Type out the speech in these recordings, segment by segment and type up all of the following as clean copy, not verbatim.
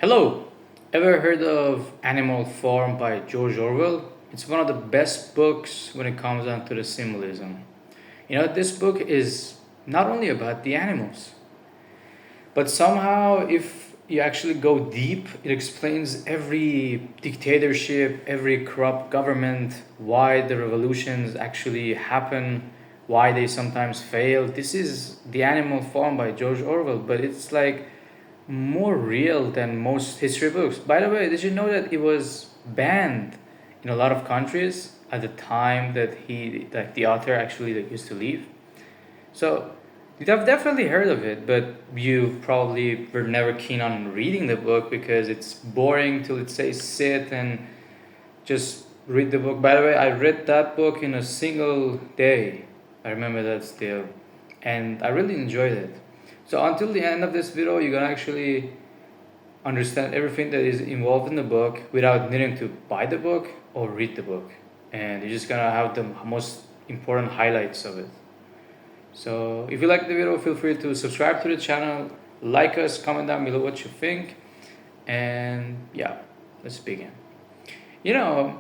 Hello! Ever heard of Animal Farm by George Orwell? It's one of the best books when it comes down to the symbolism. This book is not only about the animals, but somehow, if you actually go deep, it explains every dictatorship, every corrupt government, why the revolutions actually happen, why they sometimes fail. This is The Animal Farm by George Orwell, but it's like more real than most history books. By the way, did you know that it was banned in a lot of countries at the time that the author actually used to leave? So you've definitely heard of it, but you probably were never keen on reading the book because it's boring till it says sit and just read the book. By the way, I read that book in a single day. I remember that still. And I really enjoyed it. So until the end of this video, you're gonna actually understand everything that is involved in the book without needing to buy the book or read the book. And you're just gonna have the most important highlights of it. So if you like the video, feel free to subscribe to the channel, like us, comment down below what you think, and yeah, let's begin. The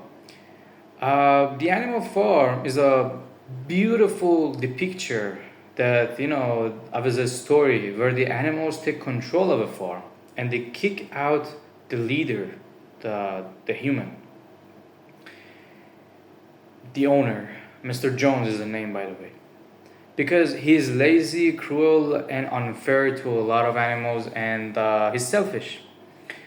Animal Farm is a beautiful depiction that of a story where the animals take control of a farm and they kick out the leader, the human, the owner. Mr. Jones is the name, by the way, because he's lazy, cruel, and unfair to a lot of animals, and he's selfish.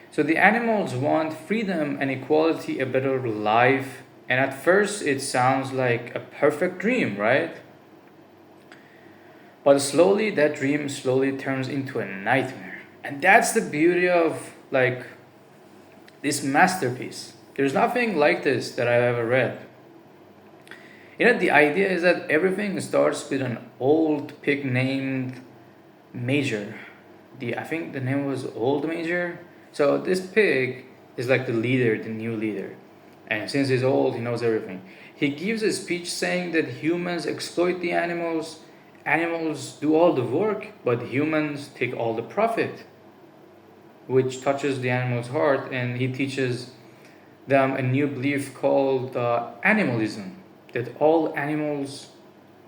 So the animals want freedom and equality, a better life, and at first it sounds like a perfect dream, right? But slowly that dream slowly turns into a nightmare. And that's the beauty of this masterpiece. There's nothing like this that I've ever read. The idea is that everything starts with an old pig named Major. I think the name was Old Major. So this pig is like the leader, the new leader. And since he's old, he knows everything. He gives a speech saying that humans exploit the animals, animals do all the work, but humans take all the profit, which touches the animal's heart, and he teaches them a new belief called animalism, that all animals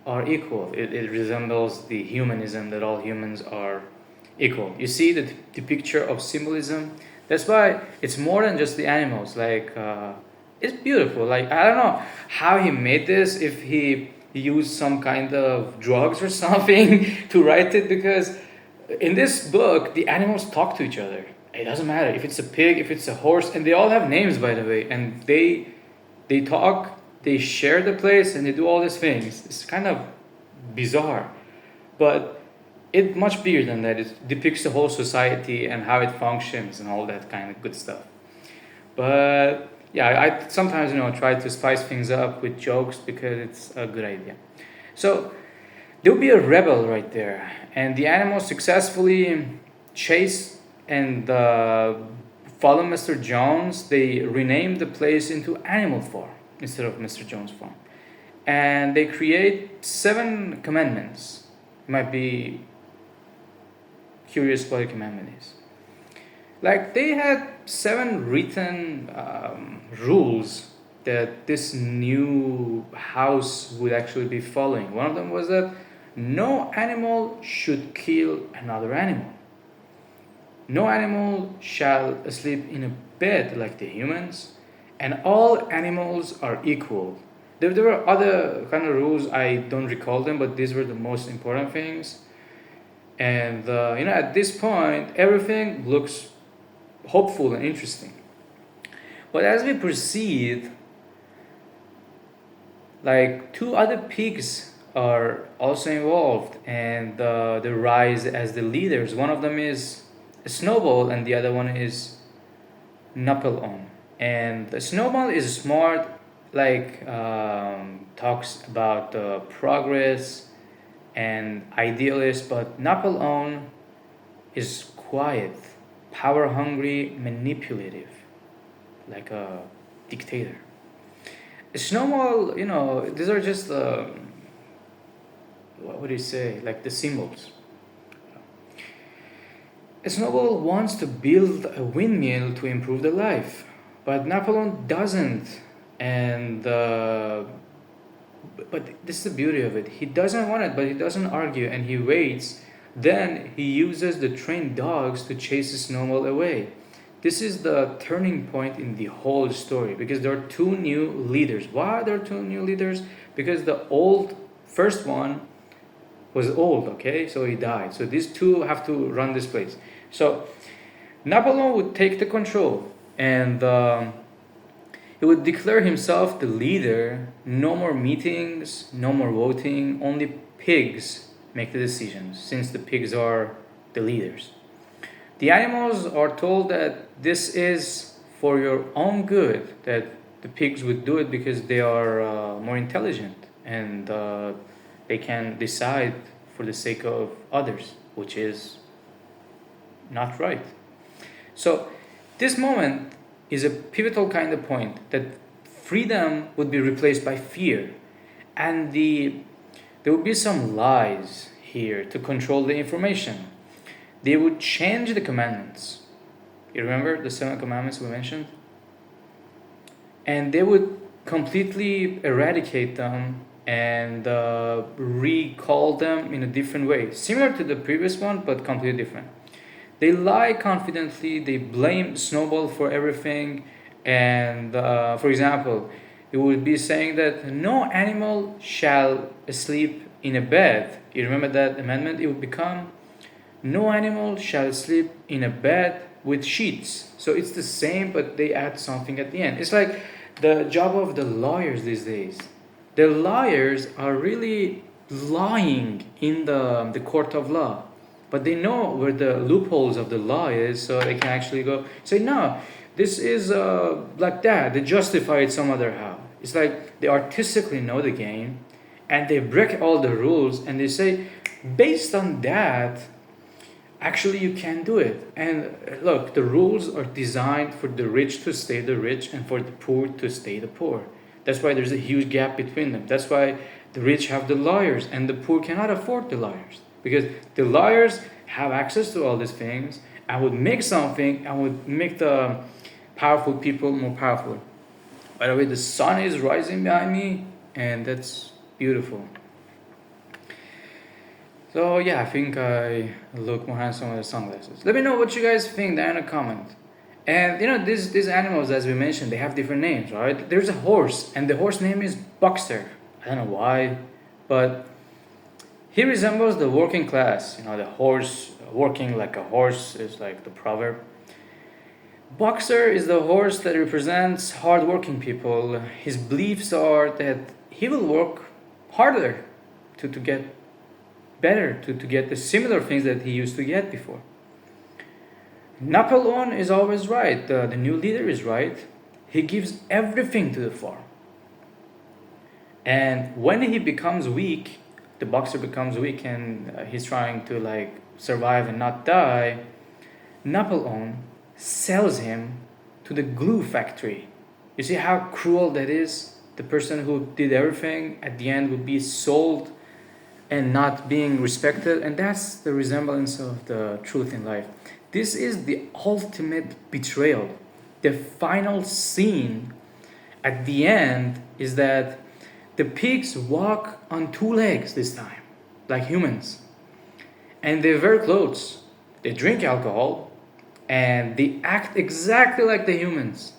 are equal. It resembles the humanism that all humans are equal. You see the picture of symbolism. That's why it's more than just the animals. It's beautiful. Like, I don't know how he made this, if he used some kind of drugs or something to write it, because in this book the animals talk to each other. It doesn't matter if it's a pig, if it's a horse, and they all have names, by the way, and they talk, they share the place, and they do all these things. It's kind of bizarre, but it's much bigger than that. It depicts the whole society and how it functions and all that kind of good stuff. But yeah, I sometimes try to spice things up with jokes because it's a good idea. So there'll be a rebel right there, and the animals successfully chase and follow Mr. Jones. They rename the place into Animal Farm instead of Mr. Jones Farm, and they create 7 commandments. You might be curious what a commandment is. Like, they had 7 written rules that this new house would actually be following. One of them was that no animal should kill another animal. No animal shall sleep in a bed like the humans, and all animals are equal. There were other kind of rules, I don't recall them, but these were the most important things. And at this point, everything looks hopeful and interesting. But as we proceed, 2 other pigs are also involved, and they rise as the leaders. One of them is Snowball, and the other one is Napoleon. And Snowball is smart, talks about progress and idealist, but Napoleon is quiet, power hungry, manipulative, like a dictator. Snowball, these are just what would you say, like the symbols. Snowball wants to build a windmill to improve the life, but Napoleon doesn't. And but this is the beauty of it. He doesn't want it, but he doesn't argue, and he waits. Then he uses the trained dogs to chase Snowball away. This is the turning point in the whole story because there are two new leaders. Why there are two new leaders? Because the old first one was old, okay? So he died. So these two have to run this place. So Napoleon would take the control and he would declare himself the leader. No more meetings, no more voting, only pigs make the decisions since the pigs are the leaders. The animals are told that this is for your own good, that the pigs would do it because they are more intelligent and they can decide for the sake of others, which is not right. So this moment is a pivotal kind of point that freedom would be replaced by fear, and there would be some lies here to control the information. They would change the commandments. You remember the 7 commandments we mentioned? And they would completely eradicate them and recall them in a different way, similar to the previous one, but completely different. They lie confidently, they blame Snowball for everything, and for example, it would be saying that no animal shall sleep in a bed. You remember that amendment? It would become no animal shall sleep in a bed with sheets. So it's the same, but they add something at the end. It's like the job of the lawyers these days. The lawyers are really lying in the court of law, but they know where the loopholes of the law is, so they can actually go say, no, this is like that. They justify it some other how. It's like they artistically know the game, and they break all the rules, and they say, based on that, actually you can do it. And look, the rules are designed for the rich to stay the rich and for the poor to stay the poor. That's why there's a huge gap between them. That's why the rich have the lawyers and the poor cannot afford the lawyers, because the lawyers have access to all these things and would make something and would make the powerful people more powerful. By the way, the sun is rising behind me, and that's beautiful. So yeah, I think I look more handsome with the sunglasses. Let me know what you guys think down in a comment. And you know, these animals, as we mentioned, they have different names, right? There's a horse, and the horse name is Boxer. I don't know why, but he resembles the working class. You know, the horse working like a horse is like the proverb. Boxer is the horse that represents hardworking people. His beliefs are that he will work harder to get better, to get the similar things that he used to get before. Napoleon is always right. The new leader is right. He gives everything to the farm. And when he becomes weak, the boxer becomes weak and he's trying to like survive and not die, Napoleon sells him to the glue factory. You see how cruel that is? The person who did everything at the end would be sold and not being respected. And that's the resemblance of the truth in life. This is the ultimate betrayal. The final scene at the end is that the pigs walk on 2 legs this time, like humans. And they wear clothes, they drink alcohol, and they act exactly like the humans.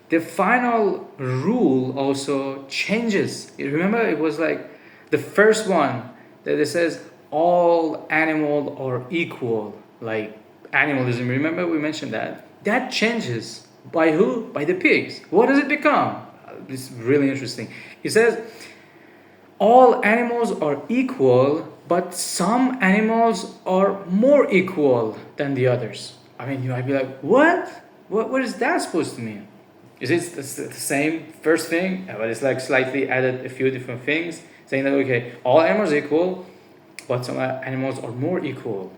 The final rule also changes. You remember, it was like the first one that it says all animals are equal, like animalism. Remember we mentioned that? That changes. By who? By the pigs. What does it become? This is really interesting. It says all animals are equal, but some animals are more equal than the others. I mean, you might be like, what? What is that supposed to mean? Is it the same first thing, but it's like slightly added a few different things, saying that, okay, all animals are equal, but some animals are more equal.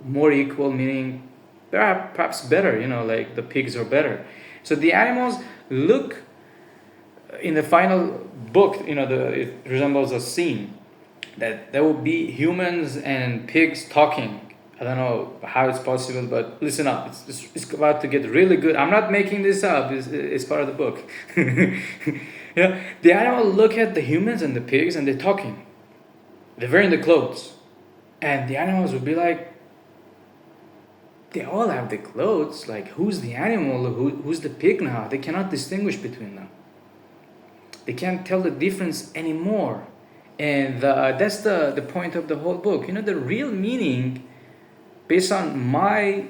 More equal meaning perhaps better, you know, like the pigs are better. So the animals look, in the final book, you know, it resembles a scene that there will be humans and pigs talking I don't know how it's possible, but listen up. It's about to get really good. I'm not making this up. It's part of the book. Yeah, the animal look at the humans and the pigs, and they're talking. They're wearing the clothes, and the animals would be like, they all have the clothes. Like, who's the animal? Who's the pig now? They cannot distinguish between them. They can't tell the difference anymore. And that's the point of the whole book. You know, the real meaning, based on my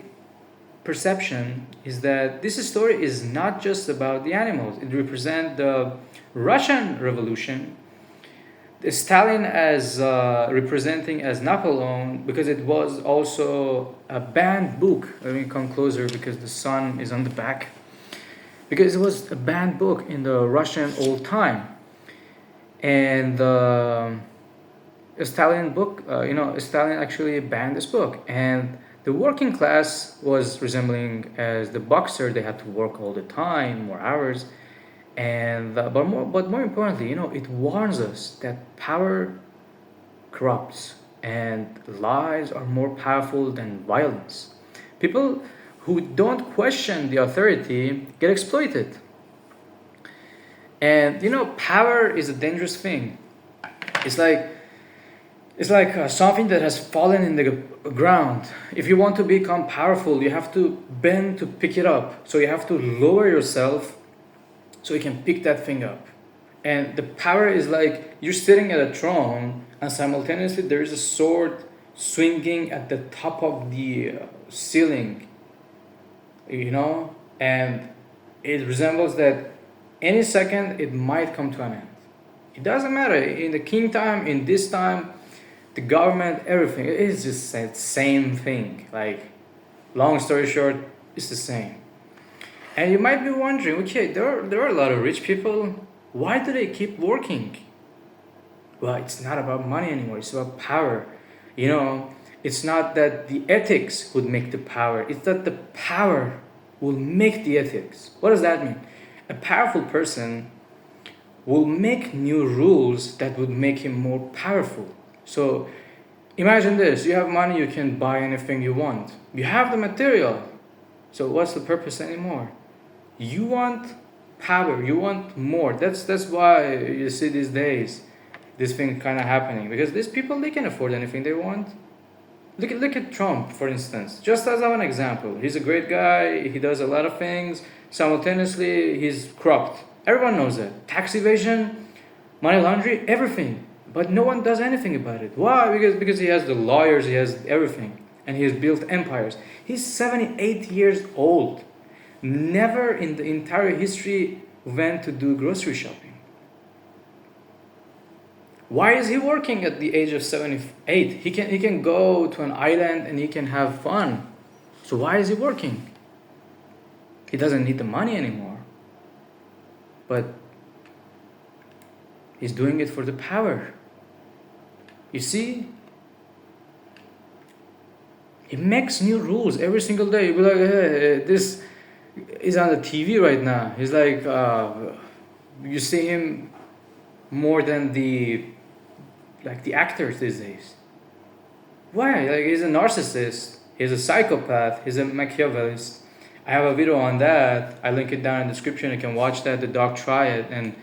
perception, is that this story is not just about the animals. It represents the Russian Revolution, Stalin as representing as Napoleon, because it was also a banned book. Let me come closer because the sun is on the back. Because it was a banned book in the Russian old time, and Stalin book, Stalin actually banned this book, and the working class was resembling as the boxer. They had to work all the time, more hours, and but more importantly, it warns us that power corrupts, and lies are more powerful than violence. People who don't question the authority get exploited. And power is a dangerous thing. It's like something that has fallen in the ground. If you want to become powerful, you have to bend to pick it up. So you have to lower yourself so you can pick that thing up. And the power is like you're sitting at a throne, and simultaneously there is a sword swinging at the top of the ceiling, and it resembles that any second it might come to an end. It doesn't matter in the king time, in this time, the government, everything. It is just the same thing. Like, long story short, it's the same. And you might be wondering, okay, there are a lot of rich people. Why do they keep working? Well, it's not about money anymore. It's about power. It's not that the ethics would make the power. It's that the power will make the ethics. What does that mean? A powerful person will make new rules that would make him more powerful. So imagine this. You have money, you can buy anything you want. You have the material. So what's the purpose anymore? You want power, you want more. That's why you see these days this thing kind of happening, because these people, they can afford anything they want. Look at Trump, for instance. Just as an example, he's a great guy. He does a lot of things. Simultaneously, he's corrupt. Everyone knows that. Tax evasion, money laundering, everything. But no one does anything about it. Why? Because he has the lawyers, he has everything, and he has built empires. He's 78 years old. Never in the entire history went to do grocery shopping. Why is he working at the age of 78? He can go to an island and he can have fun. So why is he working? He doesn't need the money anymore. But he's doing it for the power. You see? He makes new rules every single day. You'll be like, hey, this is on the TV right now. He's like, you see him more than the actors these days. Why? Like, he's a narcissist. He's a psychopath. He's a Machiavellist. I have a video on that. I link it down in the description. You can watch that. The dog triad, and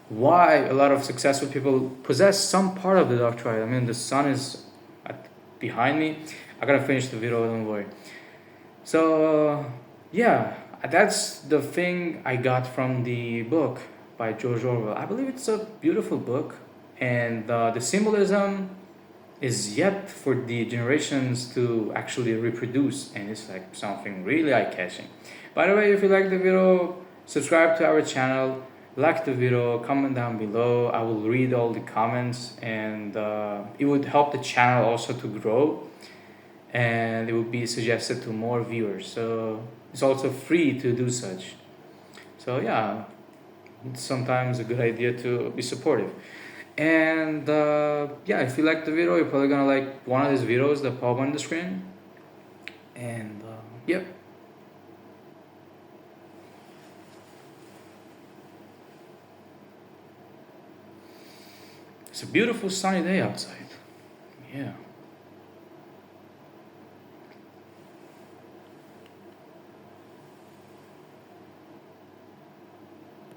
why a lot of successful people possess some part of the dog triad. I mean, the sun is behind me. I gotta finish the video. Don't worry. So yeah, that's the thing I got from the book by George Orwell. I believe it's a beautiful book. And the symbolism is yet for the generations to actually reproduce, and it's like something really eye-catching. By the way, if you like the video, subscribe to our channel, like the video, comment down below. I will read all the comments, and it would help the channel also to grow, and it would be suggested to more viewers. So it's also free to do such. So yeah, it's sometimes a good idea to be supportive. And yeah, if you like the video, you're probably gonna like one of these videos that pop on the screen. And yep. It's a beautiful sunny day outside. Yeah.